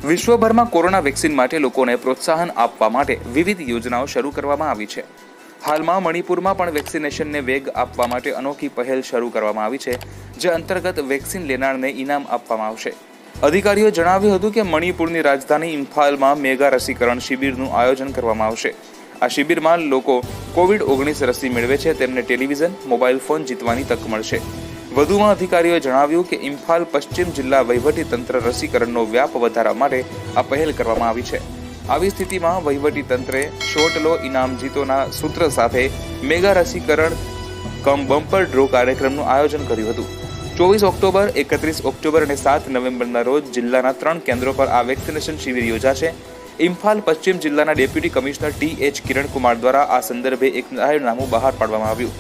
વિશ્વભરમાં corona vaccine માટે લોકોને પ્રોત્સાહન આપવા માટે વિવિધ યોજનાઓ શરૂ કરવામાં આવી છે। હાલમાં મણિપુરમાં પણ વેક્સિનેશનને વેગ આપવા માટે અનોખી પહેલ શરૂ કરવામાં આવી છે, જે અંતર્ગત વેક્સિન લેનારને ઇનામ આપવામાં આવશે। અધિકારીઓએ જણાવ્યું હતું કે મણિપુરની રાજધાની ઇમ્ફાલમાં મેગા રસીકરણ શિબિરનું આયોજન કરવામાં આવશે। આ શિબિરમાં લોકો કોવિડ-19 રસી મેળવે છે તેમને ટેલિવિઝન, મોબાઈલ ફોન જીતવાની તક મળશે। વધુમાં અધિકારીઓએ જણાવ્યું કે ઇમ્ફાલ પશ્ચિમ જિલ્લા વહીવટીતંત્ર રસીકરણનો વ્યાપ વધારવા માટે આ પહેલ કરવામાં આવી છે। આવી સ્થિતિમાં વહીવટીતંત્રે શોર્ટ લો ઇનામ જીતોના સૂત્ર સાથે મેગા રસીકરણ કમ બમ્પર ડ્રો કાર્યક્રમનું આયોજન કર્યું હતું। 24 ઓક્ટોબર, 31 ઓક્ટોબર અને 7 નવેમ્બરના રોજ જિલ્લાના 3 કેન્દ્રો પર આ વેક્સિનેશન શિબિર યોજાશે। ઇમ્ફાલ પશ્ચિમ જિલ્લાના ડેપ્યુટી કમિશનર TH કિરણકુમાર દ્વારા આ સંદર્ભે એક જાહેરનામું બહાર પાડવામાં આવ્યું,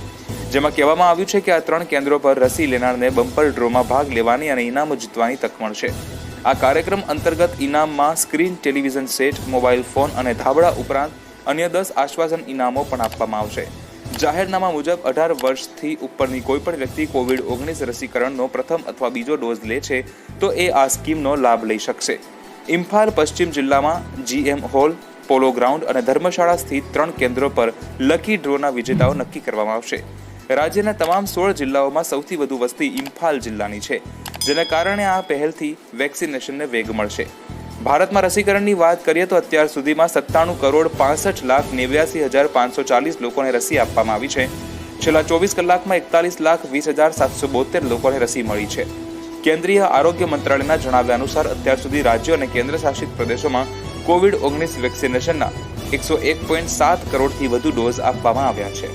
જેમાં કહેવામાં આવ્યું છે કે આ 3 કેન્દ્રો પર રસી લેનારને બમ્પર ડ્રોમાં ભાગ લેવાની અને ઇનામો જીતવાની તક મળશે। આ કાર્યક્રમ અંતર્ગત ઇનામમાં screen, television set, mobile phone અને ધાબળા ઉપરાંત અન્ય 10 આશ્વાસન ઇનામો પણ આપવામાં આવશે। જાહેરનામા મુજબ 18 વર્ષથી ઉપરની કોઈપણ વ્યક્તિ કોવિડ-19 રસીકરણનો પ્રથમ અથવા બીજો ડોઝ લે છે તો એ આ સ્કીમનો લાભ લઈ શકશે। ઇમ્ફાલ પશ્ચિમ જિલ્લામાં GM હોલ, પોલો ગ્રાઉન્ડ અને ધર્મશાળા સ્થિત 3 કેન્દ્રો પર લકી ડ્રોના વિજેતાઓ નક્કી કરવામાં આવશે। રાજ્યના તમામ 16 જિલ્લાઓમાં સૌથી વધુ વસ્તી ઇમ્ફાલ જિલ્લાની છે, જેના કારણે આ પહેલથી વેક્સિનેશનને વેગ મળશે। ભારતમાં રસીકરણની વાત કરીએ તો અત્યાર સુધીમાં 97,65,89,540 લોકોને રસી આપવામાં આવી છે। છેલ્લા 24 કલાકમાં 41,20,772 લોકોને રસી મળી છે। કેન્દ્રીય આરોગ્ય મંત્રાલયના જણાવ્યા અનુસાર અત્યાર સુધી રાજ્યો અને કેન્દ્રશાસિત પ્રદેશોમાં કોવિડ-19 વેક્સિનેશનના 101.7 કરોડથી વધુ ડોઝ આપવામાં આવ્યા છે।